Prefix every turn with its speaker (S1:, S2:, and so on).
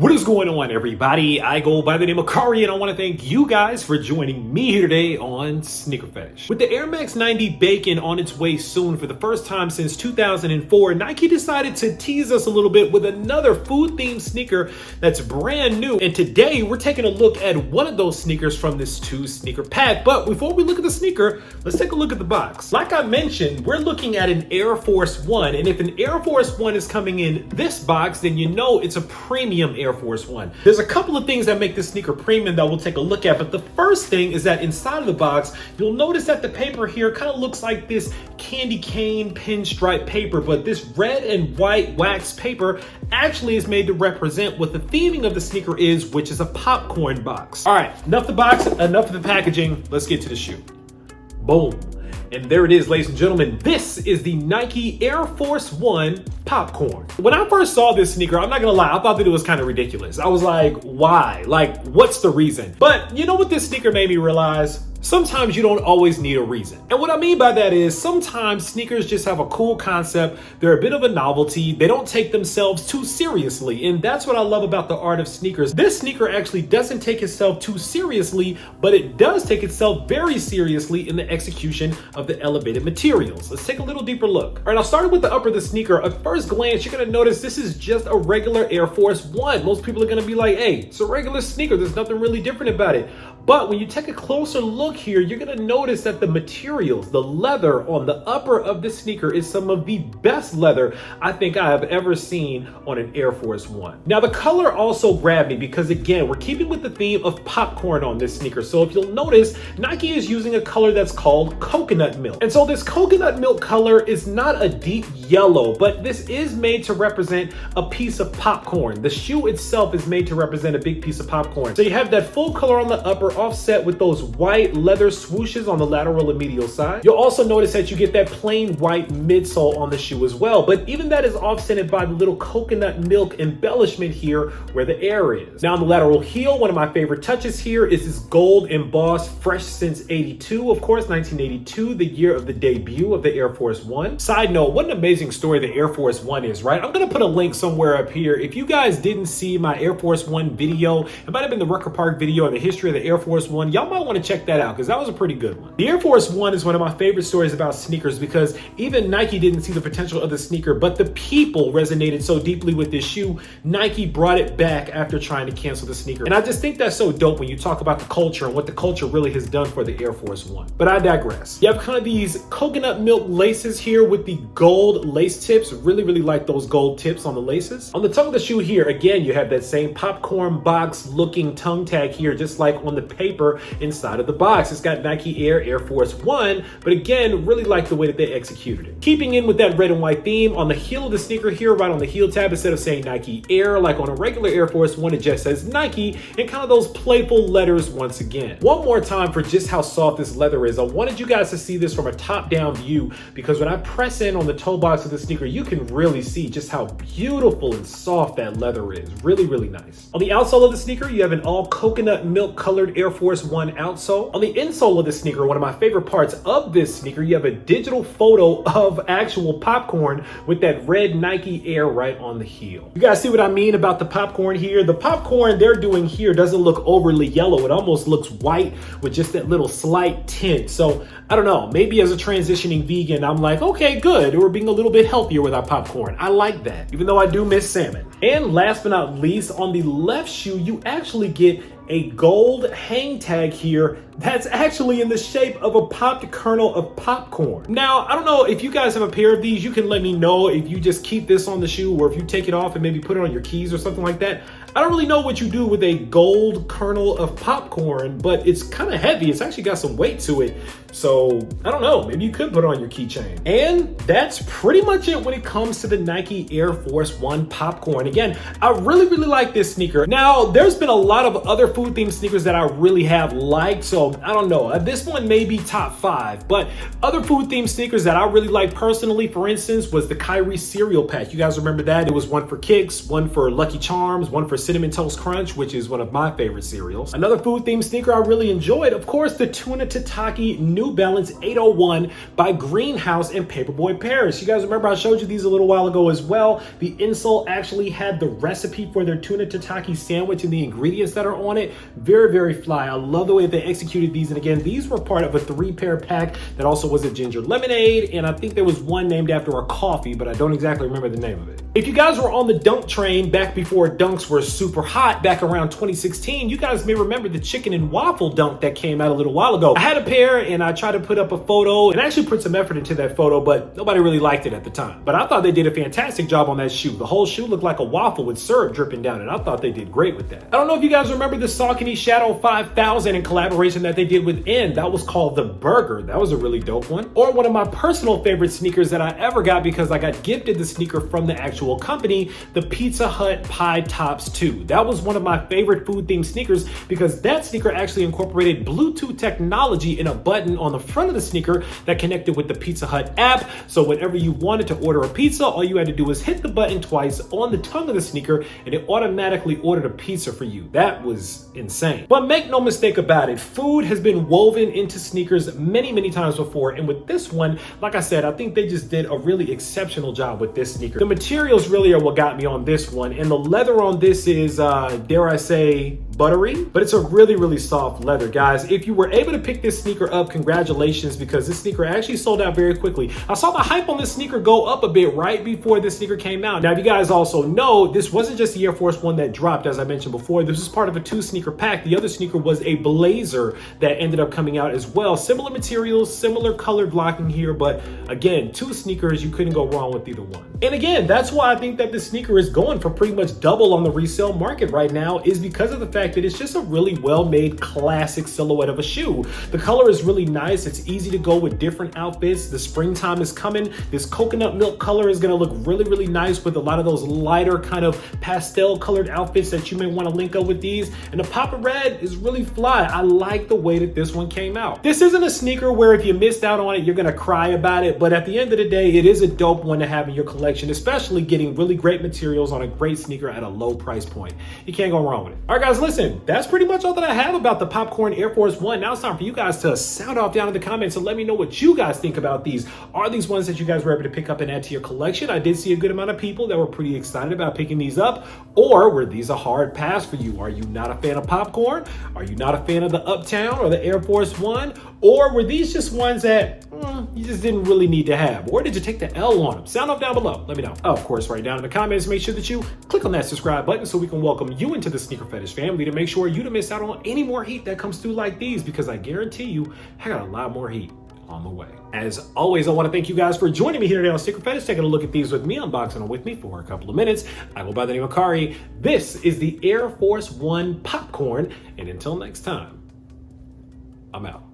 S1: What is going on, everybody? I go by the name of Kari, and I want to thank you guys for joining me here today on SneakerPhetish. With the Air Max 90 Bacon on its way soon for the first time since 2004, Nike decided to tease us a little bit with another food-themed sneaker that's brand new. And today, we're taking a look at one of those sneakers from this two-sneaker pack. But before we look at the sneaker, let's take a look at the box. Like I mentioned, we're looking at an Air Force One, and if an Air Force One is coming in this box, then you know it's a premium Air Force One. There's a couple of things that make this sneaker premium that we'll take a look at, but the first thing is that inside of the box, you'll notice that the paper here kind of looks like this candy cane pinstripe paper, but this red and white wax paper actually is made to represent what the theming of the sneaker is, which is a popcorn box. All right, enough the box, enough of the packaging. Let's get to the shoe. Boom. And there it is, ladies and gentlemen. This is the Nike Air Force One Popcorn. When I first saw this sneaker, I'm not gonna lie, I thought that it was kind of ridiculous. I was like, why? Like, what's the reason? But you know what this sneaker made me realize? Sometimes you don't always need a reason. And what I mean by that is sometimes sneakers just have a cool concept. They're a bit of a novelty. They don't take themselves too seriously. And that's what I love about the art of sneakers. This sneaker actually doesn't take itself too seriously, but it does take itself very seriously in the execution of the elevated materials. Let's take a little deeper look. All right, I'll start with the upper of the sneaker. At first glance, you're gonna notice this is just a regular Air Force One. Most people are gonna be like, hey, it's a regular sneaker. There's nothing really different about it. But when you take a closer look here, you're gonna notice that the materials, the leather on the upper of the sneaker is some of the best leather I think I have ever seen on an Air Force One. Now the color also grabbed me because again, we're keeping with the theme of popcorn on this sneaker. So if you'll notice, Nike is using a color that's called coconut milk. And so this coconut milk color is not a deep yellow, but this is made to represent a piece of popcorn. The shoe itself is made to represent a big piece of popcorn. So you have that full color on the upper offset with those white leather swooshes on the lateral and medial side. You'll also notice that you get that plain white midsole on the shoe as well, but even that is offsetted by the little coconut milk embellishment here where the air is. Now on the lateral heel, one of my favorite touches here is this gold embossed fresh since 82, of course, 1982, the year of the debut of the Air Force One. Side note, what an amazing story the Air Force One is, right? I'm gonna put a link somewhere up here. If you guys didn't see my Air Force One video, it might have been the Rucker Park video on the history of the Air Force One. Y'all might want to check that out because that was a pretty good one. The Air Force One is one of my favorite stories about sneakers because even Nike didn't see the potential of the sneaker, but the people resonated so deeply with this shoe, Nike brought it back after trying to cancel the sneaker. And I just think that's so dope when you talk about the culture and what the culture really has done for the Air Force One. But I digress. You have kind of these coconut milk laces here with the gold lace tips. Really, really like those gold tips on the laces. On the tongue of the shoe here, again, you have that same popcorn box looking tongue tag here, just like on the paper inside of the box. It's got Nike Air Force One, but again, really like the way that they executed it. Keeping in with that red and white theme, on the heel of the sneaker here, right on the heel tab, instead of saying Nike Air, like on a regular Air Force One, it just says Nike, and kind of those playful letters once again. One more time for just how soft this leather is. I wanted you guys to see this from a top-down view because when I press in on the toe box of the sneaker, you can really see just how beautiful and soft that leather is. Really, really nice. On the outsole of the sneaker, you have an all coconut milk colored Air Force One outsole. On the insole of the sneaker, one of my favorite parts of this sneaker, you have a digital photo of actual popcorn with that red Nike Air right on the heel. You guys see what I mean about the popcorn here? The popcorn they're doing here doesn't look overly yellow. It almost looks white with just that little slight tint. So I don't know, maybe as a transitioning vegan, I'm like, okay, good. We're being a little bit healthier with our popcorn. I like that, even though I do miss salmon. And last but not least, on the left shoe, you actually get a gold hang tag here that's actually in the shape of a popped kernel of popcorn. Now, I don't know if you guys have a pair of these, you can let me know if you just keep this on the shoe or if you take it off and maybe put it on your keys or something like that. I don't really know what you do with a gold kernel of popcorn, but it's kind of heavy. It's actually got some weight to it. So I don't know, maybe you could put it on your keychain. And that's pretty much it when it comes to the Nike Air Force One Popcorn. Again, I really, really like this sneaker. Now, there's been a lot of other food themed sneakers that I really have liked. So I don't know, this one may be top 5, but other food themed sneakers that I really like personally, for instance, was the Kyrie cereal pack. You guys remember that? It was one for Kicks, one for Lucky Charms, one for Cinnamon Toast Crunch, which is one of my favorite cereals. Another food themed sneaker I really enjoyed, of course, the Tuna Tataki New Balance 801 by Greenhouse and Paperboy Paris. You guys remember I showed you these a little while ago as well. The insole actually had the recipe for their Tuna Tataki sandwich and the ingredients that are on it. Very, very fly. I love the way they executed these. And again, these were part of a 3-pair pack that also was a ginger lemonade. And I think there was one named after a coffee, but I don't exactly remember the name of it. If you guys were on the dunk train back before dunks were super hot back around 2016, you guys may remember the chicken and waffle dunk that came out a little while ago. I had a pair and I tried to put up a photo and I actually put some effort into that photo, but nobody really liked it at the time. But I thought they did a fantastic job on that shoe. The whole shoe looked like a waffle with syrup dripping down, and I thought they did great with that. I don't know if you guys remember the Saucony Shadow 5000 in collaboration that they did with N. That was called the Burger. That was a really dope one. Or one of my personal favorite sneakers that I ever got because I got gifted the sneaker from the actual company, the Pizza Hut Pie Tops 2. That was one of my favorite food themed sneakers because that sneaker actually incorporated Bluetooth technology in a button on the front of the sneaker that connected with the Pizza Hut app. So whenever you wanted to order a pizza, all you had to do was hit the button twice on the tongue of the sneaker and it automatically ordered a pizza for you. That was insane. But make no mistake about it, food has been woven into sneakers many, many times before. And with this one, like I said, I think they just did a really exceptional job with this sneaker. The materials really are what got me on this one. And the leather on this is, dare I say, buttery, but it's a really, really soft leather, guys. If you were able to pick this sneaker up, congratulations, because this sneaker actually sold out very quickly. I saw the hype on this sneaker go up a bit right before this sneaker came out. Now, if you guys also know, this wasn't just the Air Force One that dropped, as I mentioned before. This was part of a 2-sneaker pack. The other sneaker was a blazer that ended up coming out as well. Similar materials, similar color blocking here, but again, 2 sneakers, you couldn't go wrong with either one. And again, that's why I think that this sneaker is going for pretty much double on the resale market right now, is because of the fact that it's just a really well-made classic silhouette of a shoe. The color is really nice. It's easy to go with different outfits. The springtime is coming. This coconut milk color is going to look really, really nice with a lot of those lighter kind of pastel colored outfits that you may want to link up with these. And the pop of red is really fly. I like the way that this one came out. This isn't a sneaker where if you missed out on it, you're going to cry about it. But at the end of the day, it is a dope one to have in your collection, especially getting really great materials on a great sneaker at a low price point. You can't go wrong with it. All right, guys, listen, that's pretty much all that I have about the Popcorn Air Force One. Now it's time for you guys to sound off down in the comments and let me know what you guys think about these. Are these ones that you guys were able to pick up and add to your collection? I did see a good amount of people that were pretty excited about picking these up. Or were these a hard pass for you? Are you not a fan of popcorn? Are you not a fan of the Uptown or the Air Force One? Or were these just ones that you just didn't really need to have? Or did you take the L on them? Sound off down below. Let me know. Of course, right down in the comments, make sure that you click on that subscribe button so we can welcome you into the Sneaker Fetish family to make sure you don't miss out on any more heat that comes through like these, because I guarantee you, I got a lot more heat on the way. As always, I want to thank you guys for joining me here today on Sneaker Fetish, taking a look at these with me, unboxing them with me for a couple of minutes. I go by the name of Kari. This is the Air Force One Popcorn, and until next time, I'm out.